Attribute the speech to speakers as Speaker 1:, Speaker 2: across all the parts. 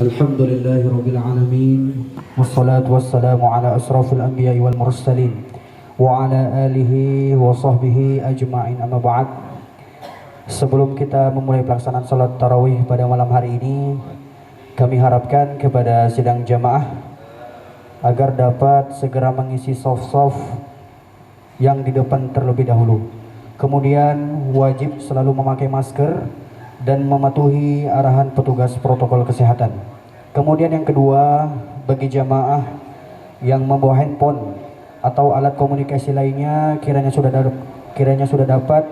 Speaker 1: Alhamdulillahi Rabbil Alamin. Wassalatu wassalamu ala asrafil anbiya wal mursalin wa ala alihi wa sahbihi ajma'in, amma ba'd. Sebelum kita memulai pelaksanaan salat tarawih pada malam hari ini, kami harapkan kepada sidang jamaah agar dapat segera mengisi saf-saf yang di depan terlebih dahulu. Kemudian wajib selalu memakai masker dan mematuhi arahan petugas protokol kesehatan. Kemudian yang kedua, bagi jamaah yang membawa handphone atau alat komunikasi lainnya kiranya sudah dapat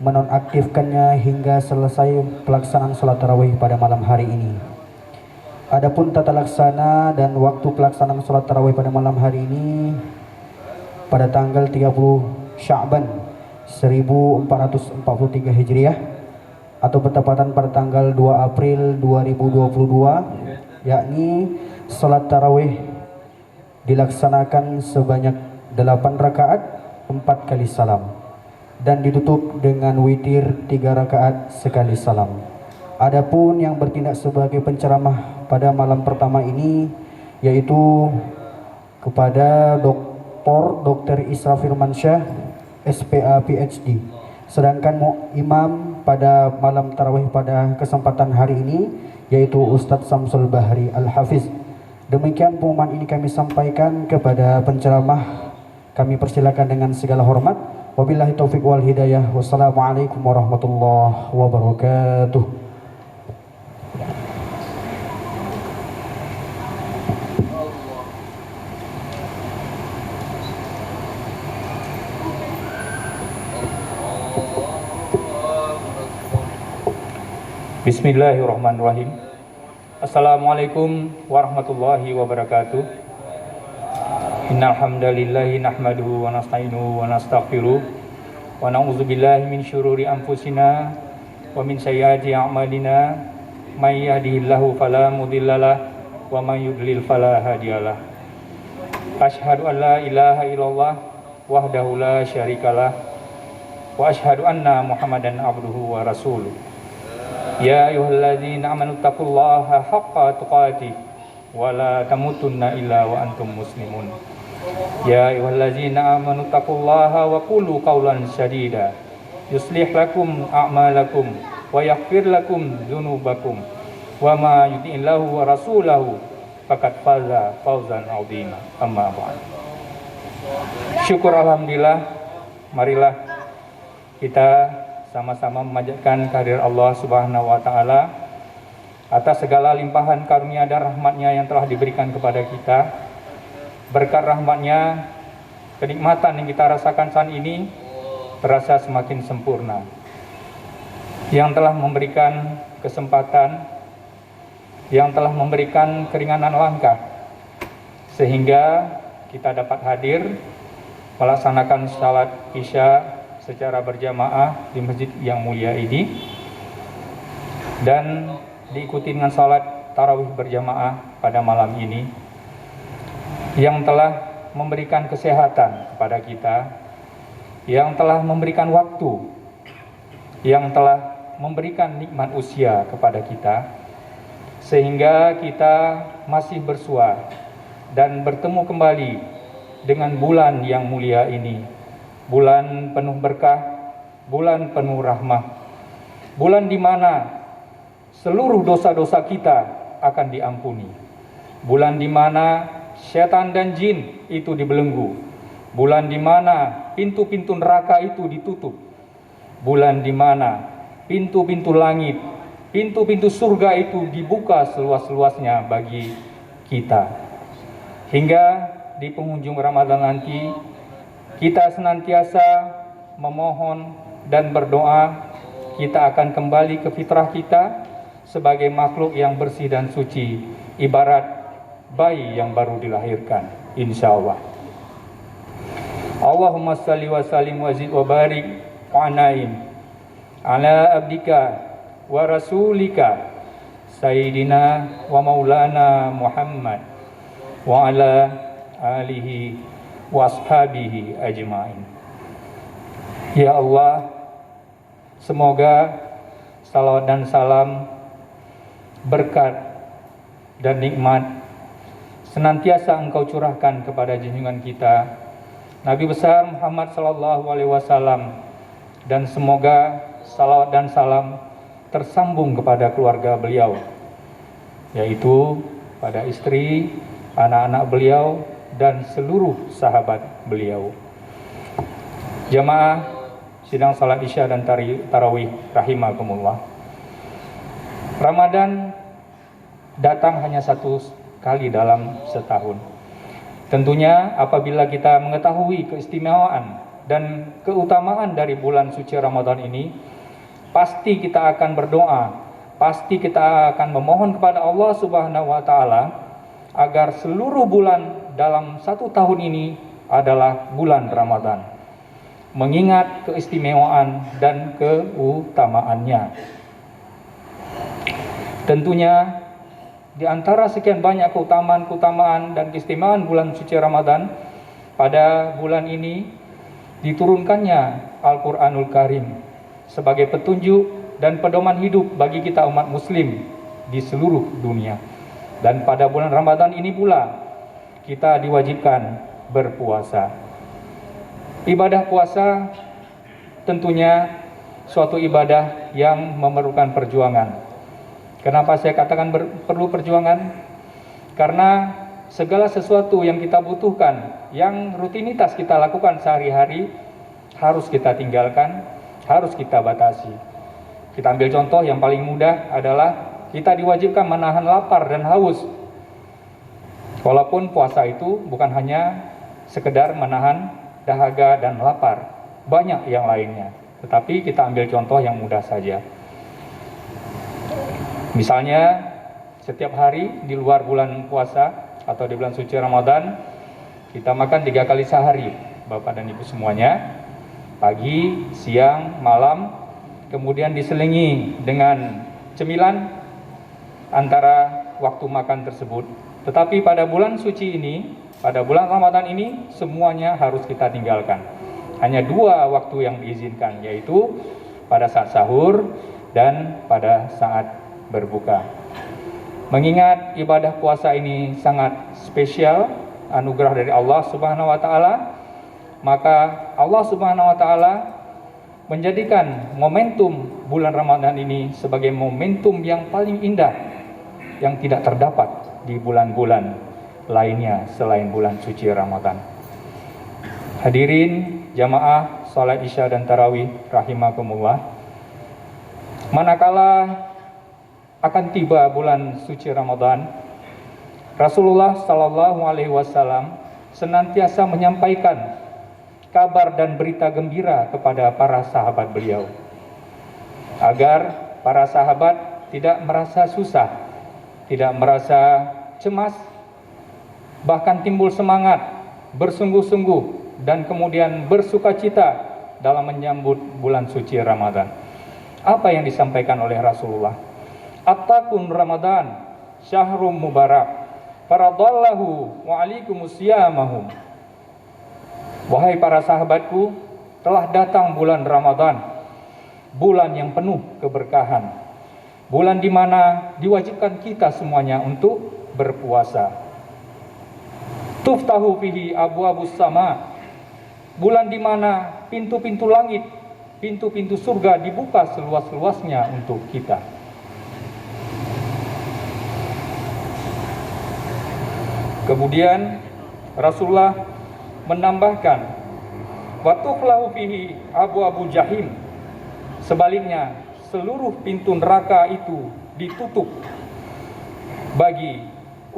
Speaker 1: menonaktifkannya hingga selesai pelaksanaan sholat tarawih pada malam hari ini. Adapun tata laksana dan waktu pelaksanaan sholat tarawih pada malam hari ini pada tanggal 30 Sya'ban 1443 Hijriah atau bertepatan pada tanggal 2 April 2022, yakni salat tarawih dilaksanakan sebanyak 8 rakaat 4 kali salam dan ditutup dengan witir 3 rakaat sekali salam. Adapun yang bertindak sebagai penceramah pada malam pertama ini yaitu kepada Dr. Isra Firmansyah, SPA PhD. Sedangkan imam pada malam tarawih pada kesempatan hari ini yaitu Ustadz Samsul Bahri Al-Hafiz. Demikian pengumuman ini kami sampaikan kepada penceramah. Kami persilakan dengan segala hormat. Wabillahi taufiq wal hidayah. Wassalamualaikum warahmatullahi wabarakatuh.
Speaker 2: Bismillahirrahmanirrahim. Assalamualaikum warahmatullahi wabarakatuh. Innal hamdalillahi nahmaduhu wa nasta'inuhu wa nastaghfiruh wa na'udzubillahi min syururi anfusina wa min sayyiati a'malina. May yahdihillahu fala mudhillalah wa may yudlil fala hadiyalah. Asyhadu an la ilaha illallah wahdahu la syarikalah wa asyhadu anna Muhammadan abduhu wa rasuluh. Ya ayyuhalladzina amanu taqullaha haqqa tuqatih wa la tamutunna illa wa antum muslimun. Ya ayyuhalladzina amanu taqullaha wa qulu qawlan sadida yuslih lakum a'malakum wa yaghfir lakum dzunubakum wa ma yuti'illahu wa rasulahu faqad faza fawzan 'azima. Amma ba'd. Syukur alhamdulillah, marilah kita sama-sama memanjatkan kehadirat Allah Subhanahu wa taala atas segala limpahan karunia dan rahmatnya yang telah diberikan kepada kita. Berkat rahmatnya, kenikmatan yang kita rasakan saat ini terasa semakin sempurna. Yang telah memberikan kesempatan, yang telah memberikan keringanan langkah sehingga kita dapat hadir melaksanakan salat Isya secara berjamaah di masjid yang mulia ini dan diikuti dengan salat tarawih berjamaah pada malam ini, yang telah memberikan kesehatan kepada kita, yang telah memberikan waktu, yang telah memberikan nikmat usia kepada kita, sehingga kita masih bersua dan bertemu kembali dengan bulan yang mulia ini. Bulan penuh berkah, bulan penuh rahmah, bulan di mana seluruh dosa-dosa kita akan diampuni, bulan di mana setan dan jin itu dibelenggu, bulan di mana pintu-pintu neraka itu ditutup, bulan di mana pintu-pintu langit, pintu-pintu surga itu dibuka seluas-luasnya bagi kita. Hingga di penghujung Ramadan nanti kita senantiasa memohon dan berdoa kita akan kembali ke fitrah kita sebagai makhluk yang bersih dan suci, ibarat bayi yang baru dilahirkan, insyaallah. Allahumma salli wa sallim wa zid wa barik wa an'im ala abdika wa rasulika sayyidina wa maulana Muhammad wa ala alihi wa ashabihi ajma'in. Ya Allah, semoga salawat dan salam, berkat, dan nikmat senantiasa Engkau curahkan kepada junjungan kita Nabi besar Muhammad sallallahu alaihi wasallam, dan semoga salawat dan salam tersambung kepada keluarga beliau, yaitu pada istri, anak-anak beliau, dan seluruh sahabat beliau. Jamaah sidang salat Isya dan tarawih rahimakumullah. Ramadan datang hanya satu kali dalam setahun. Tentunya apabila kita mengetahui keistimewaan dan keutamaan dari bulan suci Ramadan ini, pasti kita akan berdoa, pasti kita akan memohon kepada Allah Subhanahu wa taala agar seluruh bulan dalam satu tahun ini adalah bulan Ramadan, mengingat keistimewaan dan keutamaannya. Tentunya di antara sekian banyak keutamaan dan keistimewaan bulan suci Ramadan, pada bulan ini diturunkannya Al-Quranul Karim sebagai petunjuk dan pedoman hidup bagi kita umat muslim di seluruh dunia. Dan pada bulan Ramadan ini pula kita diwajibkan berpuasa. Ibadah puasa tentunya suatu ibadah yang memerlukan perjuangan. Kenapa saya katakan perlu perjuangan? Karena segala sesuatu yang kita butuhkan, yang rutinitas kita lakukan sehari-hari, harus kita tinggalkan, harus kita batasi. Kita ambil contoh yang paling mudah adalah kita diwajibkan menahan lapar dan haus. Walaupun puasa itu bukan hanya sekedar menahan dahaga dan lapar, banyak yang lainnya. Tetapi kita ambil contoh yang mudah saja. Misalnya setiap hari di luar bulan puasa atau di bulan suci Ramadan, kita makan 3 kali sehari, Bapak dan Ibu semuanya, pagi, siang, malam, kemudian diselingi dengan cemilan antara waktu makan tersebut. Tetapi pada bulan suci ini, pada bulan Ramadan ini, semuanya harus kita tinggalkan. Hanya 2 waktu yang diizinkan, yaitu pada saat sahur dan pada saat berbuka. Mengingat ibadah puasa ini sangat spesial, anugerah dari Allah Subhanahu wa taala, maka Allah Subhanahu wa taala menjadikan momentum bulan Ramadan ini sebagai momentum yang paling indah yang tidak terdapat di bulan-bulan lainnya selain bulan suci Ramadan. Hadirin jamaah salat Isya dan tarawih rahimakumullah. Manakala akan tiba bulan suci Ramadan, Rasulullah Sallallahu Alaihi Wasallam senantiasa menyampaikan kabar dan berita gembira kepada para sahabat beliau, agar para sahabat tidak merasa susah, tidak merasa cemas, bahkan timbul semangat, bersungguh-sungguh, dan kemudian bersukacita dalam menyambut bulan suci Ramadan. Apa yang disampaikan oleh Rasulullah? Attaqun Ramadan syahrum mubarak faradallahu wa alaikumus siyamahum. Wahai para sahabatku, telah datang bulan Ramadan, bulan yang penuh keberkahan, bulan di mana diwajibkan kita semuanya untuk berpuasa. Tuftahu fihi abwabus sama, bulan di mana pintu-pintu langit, pintu-pintu surga dibuka seluas-luasnya untuk kita. Kemudian Rasulullah menambahkan, wa tuqlahu fihi abwabu jahim. Sebaliknya, seluruh pintu neraka itu ditutup bagi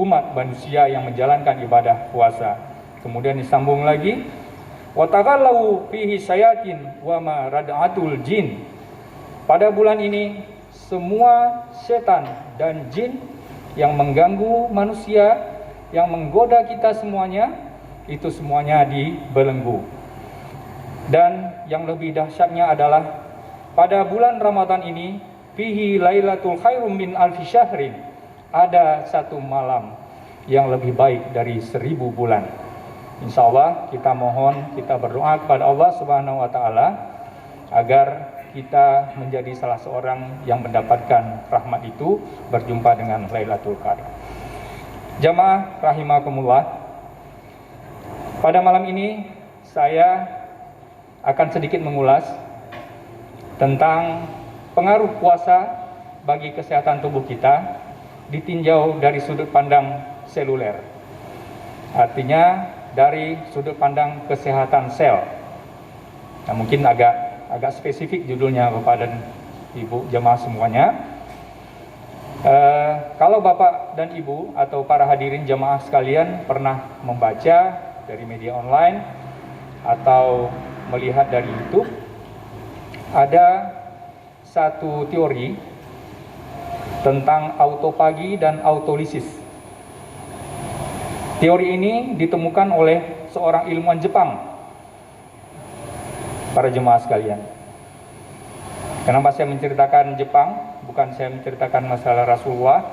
Speaker 2: umat manusia yang menjalankan ibadah puasa. Kemudian disambung lagi, wa taghallau fihi sayatin wa ma rad'atul jin. Pada bulan ini semua setan dan jin yang mengganggu manusia, yang menggoda kita semuanya, itu semuanya dibelenggu. Dan yang lebih dahsyatnya adalah pada bulan Ramadan ini, fihi lailatul khairum min alfi syahrin, ada satu malam yang lebih baik dari 1000 bulan. Insya Allah kita mohon, kita berdoa kepada Allah Subhanahu wa taala agar kita menjadi salah seorang yang mendapatkan rahmat itu, berjumpa dengan Lailatul Qadar. Jamaah rahimakumullah, pada malam ini saya akan sedikit mengulas tentang pengaruh puasa bagi kesehatan tubuh kita ditinjau dari sudut pandang seluler. Artinya dari sudut pandang kesehatan sel. Nah, mungkin agak spesifik judulnya Bapak dan Ibu jamaah semuanya. Kalau Bapak dan Ibu atau para hadirin jamaah sekalian pernah membaca dari media online atau melihat dari YouTube, ada satu teori tentang autopagi dan autolisis. Teori ini ditemukan oleh seorang ilmuwan Jepang, para jemaah sekalian. Kenapa saya menceritakan Jepang? Bukan saya menceritakan masalah Rasulullah.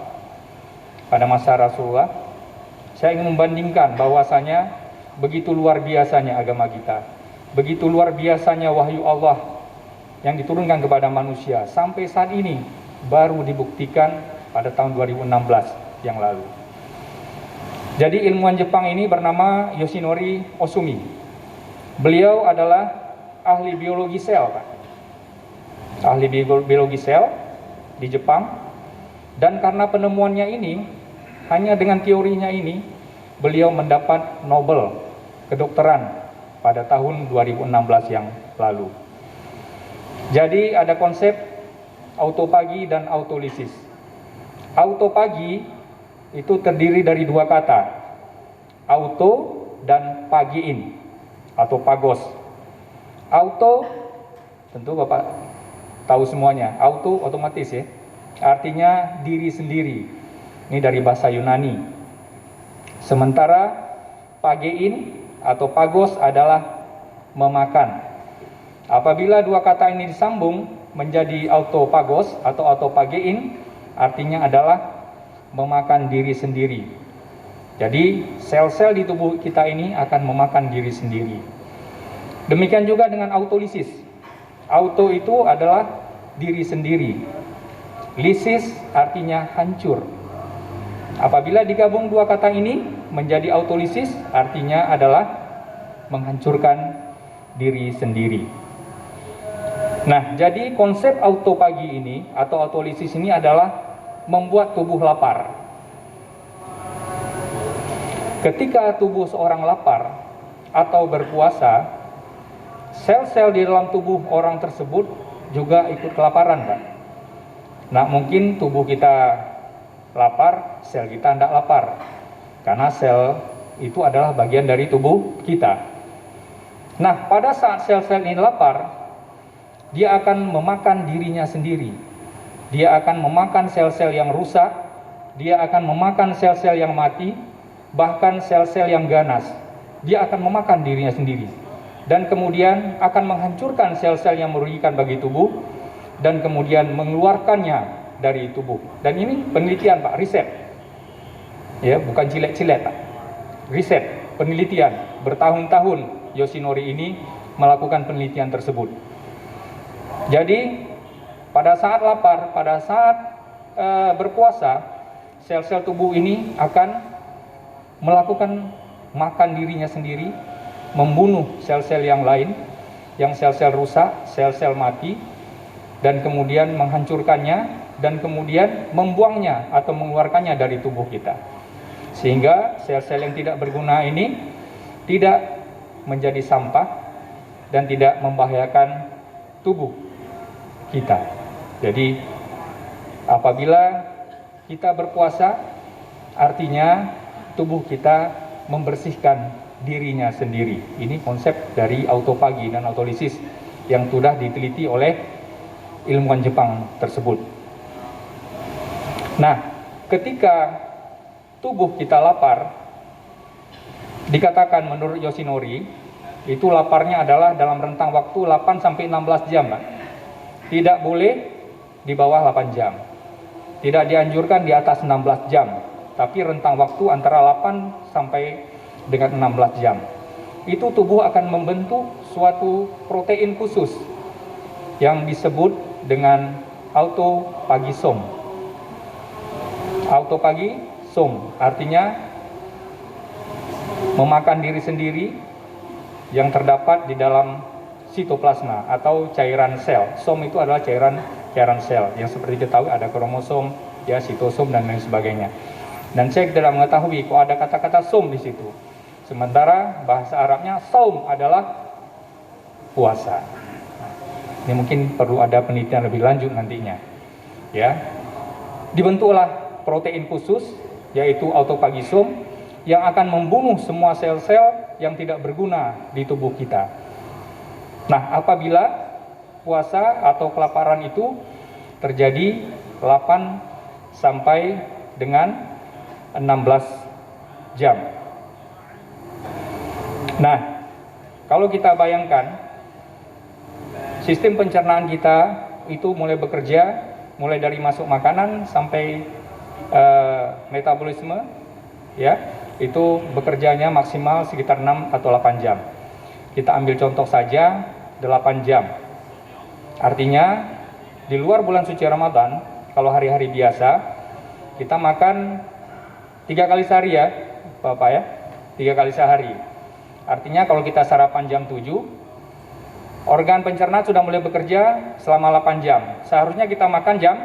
Speaker 2: Pada masa Rasulullah, saya ingin membandingkan bahwasanya begitu luar biasanya agama kita, begitu luar biasanya wahyu Allah yang diturunkan kepada manusia sampai saat ini baru dibuktikan pada tahun 2016 yang lalu. Jadi ilmuwan Jepang ini bernama Yoshinori Ohsumi. Beliau adalah ahli biologi sel, Pak. Ahli biologi sel di Jepang, dan karena penemuannya ini, hanya dengan teorinya ini, beliau mendapat Nobel kedokteran pada tahun 2016 yang lalu. Jadi ada konsep autopagi dan autolisis. Autopagi itu terdiri dari dua kata, auto dan pagiin atau pagos. Auto, tentu Bapak tahu semuanya, auto otomatis ya, artinya diri sendiri. Ini dari bahasa Yunani. Sementara pagein atau pagos adalah memakan. Apabila dua kata ini disambung menjadi autopagos atau autopagein, artinya adalah memakan diri sendiri. Jadi sel-sel di tubuh kita ini akan memakan diri sendiri. Demikian juga dengan autolisis. Auto itu adalah diri sendiri. Lisis artinya hancur. Apabila digabung dua kata ini menjadi autolisis, artinya adalah menghancurkan diri sendiri. Nah, jadi konsep autopagi ini atau autolisis ini adalah membuat tubuh lapar. Ketika tubuh seorang lapar atau berpuasa, sel-sel di dalam tubuh orang tersebut juga ikut kelaparan, Pak. Nah, mungkin tubuh kita lapar, sel kita tidak lapar. Karena sel itu adalah bagian dari tubuh kita. Nah, pada saat sel-sel ini lapar, dia akan memakan dirinya sendiri. Dia akan memakan sel-sel yang rusak, dia akan memakan sel-sel yang mati, bahkan sel-sel yang ganas. Dia akan memakan dirinya sendiri. Dan kemudian akan menghancurkan sel-sel yang merugikan bagi tubuh dan kemudian mengeluarkannya dari tubuh. Dan ini penelitian, Pak, riset. Ya, bukan cilet-cilet, Pak. Riset, penelitian, bertahun-tahun Yoshinori ini melakukan penelitian tersebut. Jadi pada saat lapar, pada saat berpuasa, sel-sel tubuh ini akan melakukan makan dirinya sendiri, membunuh sel-sel yang lain, yang sel-sel rusak, sel-sel mati, dan kemudian menghancurkannya, dan kemudian membuangnya atau mengeluarkannya dari tubuh kita. Sehingga sel-sel yang tidak berguna ini tidak menjadi sampah dan tidak membahayakan tubuh kita. Jadi apabila kita berpuasa, artinya tubuh kita membersihkan dirinya sendiri. Ini konsep dari autopagi dan autolisis yang sudah diteliti oleh ilmuwan Jepang tersebut. Nah, ketika tubuh kita lapar, dikatakan menurut Yoshinori, itu laparnya adalah dalam rentang waktu 8-16 jam, Pak. Tidak boleh di bawah 8 jam. Tidak dianjurkan di atas 16 jam, tapi rentang waktu antara 8 sampai dengan 16 jam. Itu tubuh akan membentuk suatu protein khusus yang disebut dengan autopagisome. Autopagi som, artinya memakan diri sendiri yang terdapat di dalam sitoplasma atau cairan sel. Som itu adalah cairan sel yang seperti kita tahu ada kromosom, ya, sitosom dan lain sebagainya. Dan saya tidak mengetahui kok ada kata-kata som di situ. Sementara bahasa Arabnya saum adalah puasa. Ini mungkin perlu ada penelitian lebih lanjut nantinya. Ya. Dibentuklah protein khusus yaitu autofagisum yang akan membunuh semua sel-sel yang tidak berguna di tubuh kita. Nah, apabila puasa atau kelaparan itu terjadi 8 sampai dengan 16 jam. Nah, kalau kita bayangkan sistem pencernaan kita itu mulai bekerja mulai dari masuk makanan sampai metabolisme, ya, itu bekerjanya maksimal sekitar 6 atau 8 jam. Kita ambil contoh saja 8 jam. Artinya di luar bulan suci Ramadan, kalau hari-hari biasa kita makan 3 kali sehari ya Bapak ya, 3 kali sehari. Artinya kalau kita sarapan jam 7, organ pencernaan sudah mulai bekerja selama 8 jam. Seharusnya kita makan jam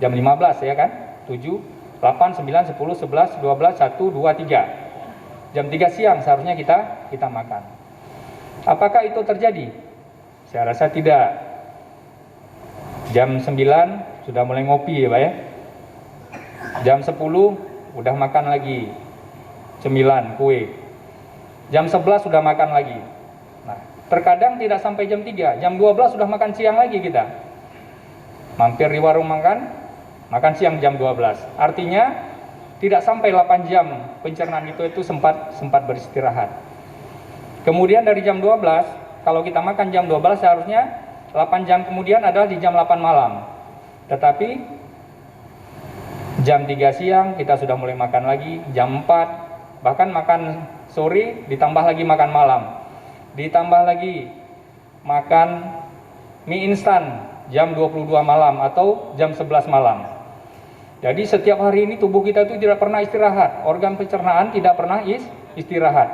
Speaker 2: 15 ya kan, 7, 8, 9, 10, 11, 12, 1, 2, 3. Jam 3 siang seharusnya kita makan. Apakah itu terjadi? Saya rasa tidak. Jam 9 sudah mulai ngopi ya Pak ya. Jam 10 udah makan lagi cemilan, kue. Jam 11 sudah makan lagi. Nah, terkadang tidak sampai jam 3, jam 12 sudah makan siang lagi kita. Mampir di warung makan siang jam 12. Artinya tidak sampai 8 jam pencernaan itu sempat beristirahat. Kemudian dari jam 12, kalau kita makan jam 12 seharusnya 8 jam kemudian adalah di jam 8 malam. Tetapi jam 3 siang kita sudah mulai makan lagi, jam 4, bahkan makan sore ditambah lagi makan malam. Ditambah lagi makan mie instan jam 22 malam atau jam 11 malam. Jadi setiap hari ini tubuh kita itu tidak pernah istirahat, organ pencernaan tidak pernah istirahat.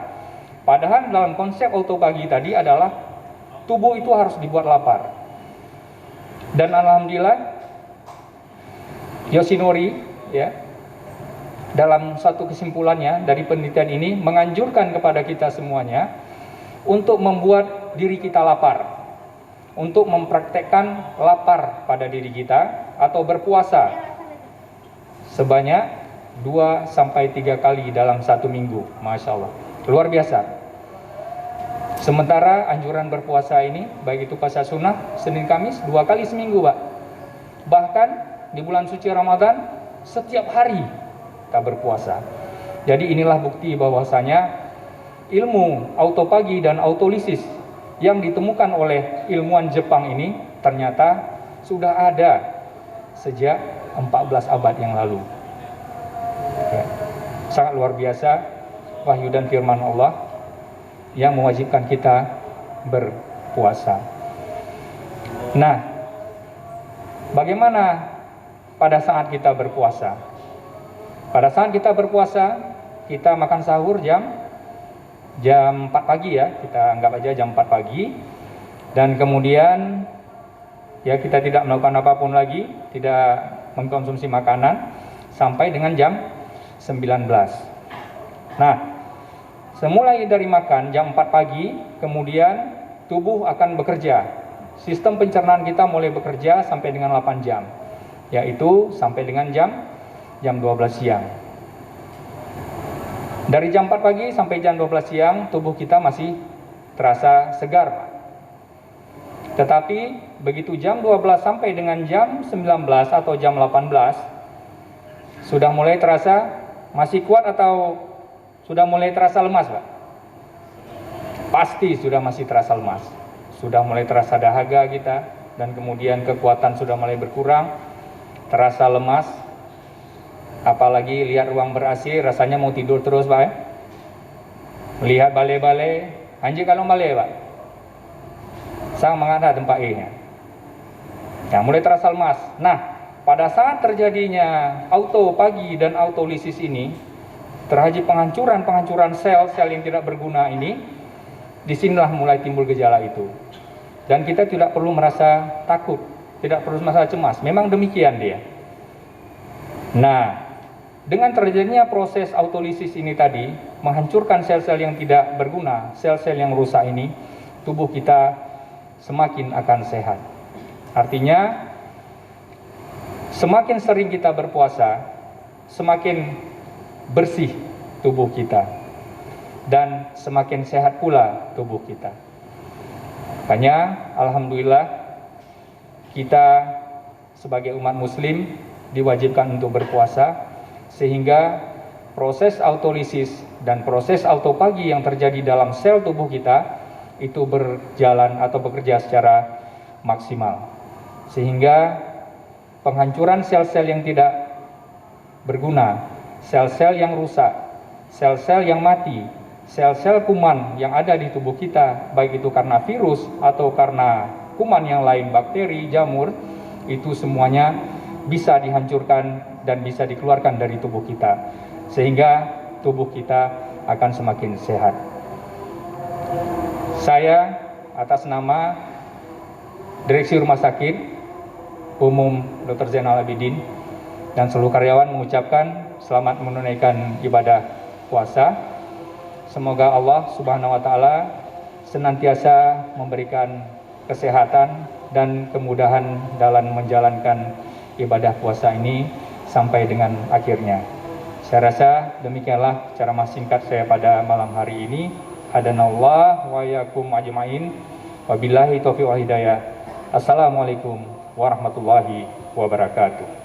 Speaker 2: Padahal dalam konsep autopagi tadi adalah tubuh itu harus dibuat lapar. Dan alhamdulillah Yoshinori ya dalam satu kesimpulannya dari penelitian ini menganjurkan kepada kita semuanya untuk membuat diri kita lapar, untuk mempraktekkan lapar pada diri kita atau berpuasa sebanyak 2-3 kali dalam 1 minggu. Masya Allah, luar biasa. Sementara anjuran berpuasa ini baik itu puasa sunnah Senin Kamis 2 kali seminggu Pak. Bahkan di bulan suci Ramadan setiap hari kita berpuasa. Jadi inilah bukti bahwasanya ilmu autopagi dan autolisis yang ditemukan oleh ilmuwan Jepang ini ternyata sudah ada sejak 14 abad yang lalu. Ya. Sangat luar biasa wahyu dan firman Allah yang mewajibkan kita berpuasa. Nah, bagaimana pada saat kita berpuasa? Pada saat kita berpuasa, kita makan sahur jam 4 pagi ya, kita anggap aja jam 4 pagi. Dan kemudian ya kita tidak melakukan apapun lagi, tidak mengkonsumsi makanan sampai dengan jam 19. Nah, semulai dari makan jam 4 pagi, kemudian tubuh akan bekerja. Sistem pencernaan kita mulai bekerja sampai dengan 8 jam, yaitu sampai dengan jam 12 siang. Dari jam 4 pagi sampai jam 12 siang, tubuh kita masih terasa segar, Pak. Tetapi begitu jam 12 sampai dengan jam 19 atau jam 18, sudah mulai terasa masih kuat atau sudah mulai terasa lemas, Pak? Pasti sudah masih terasa lemas. Sudah mulai terasa dahaga kita, dan kemudian kekuatan sudah mulai berkurang, terasa lemas. Apalagi lihat ruang ber-AC, rasanya mau tidur terus, Pak. Melihat balai-balai, anjir kalau balai, Pak. Sang mengada tempat ini. Ya, mulai terasa lemas. Nah, pada saat terjadinya autopagi dan autolisis ini, terjadi penghancuran sel-sel yang tidak berguna ini, disinilah mulai timbul gejala itu. Dan kita tidak perlu merasa takut, tidak perlu merasa cemas. Memang demikian dia. Nah, dengan terjadinya proses autolisis ini tadi, menghancurkan sel-sel yang tidak berguna, sel-sel yang rusak ini, tubuh kita semakin akan sehat. Artinya, semakin sering kita berpuasa, semakin bersih tubuh kita, dan semakin sehat pula tubuh kita. Makanya, alhamdulillah, kita sebagai umat muslim diwajibkan untuk berpuasa, sehingga proses autolisis dan proses autopagi yang terjadi dalam sel tubuh kita itu berjalan atau bekerja secara maksimal, sehingga penghancuran sel-sel yang tidak berguna, sel-sel yang rusak, sel-sel yang mati, sel-sel kuman yang ada di tubuh kita, baik itu karena virus atau karena kuman yang lain, bakteri, jamur, itu semuanya bisa dihancurkan dan bisa dikeluarkan dari tubuh kita, sehingga tubuh kita akan semakin sehat. Saya atas nama Direksi Rumah Sakit Umum Dr. Zainal Abidin dan seluruh karyawan mengucapkan selamat menunaikan ibadah puasa. Semoga Allah Subhanahu wa Ta'ala senantiasa memberikan kesehatan dan kemudahan dalam menjalankan ibadah puasa ini sampai dengan akhirnya. Saya rasa demikianlah cara singkat saya pada malam hari ini. Hadanallah wa yakum ajmain. Wabillahi taufiq wal hidayah. Assalamualaikum warahmatullahi wabarakatuh.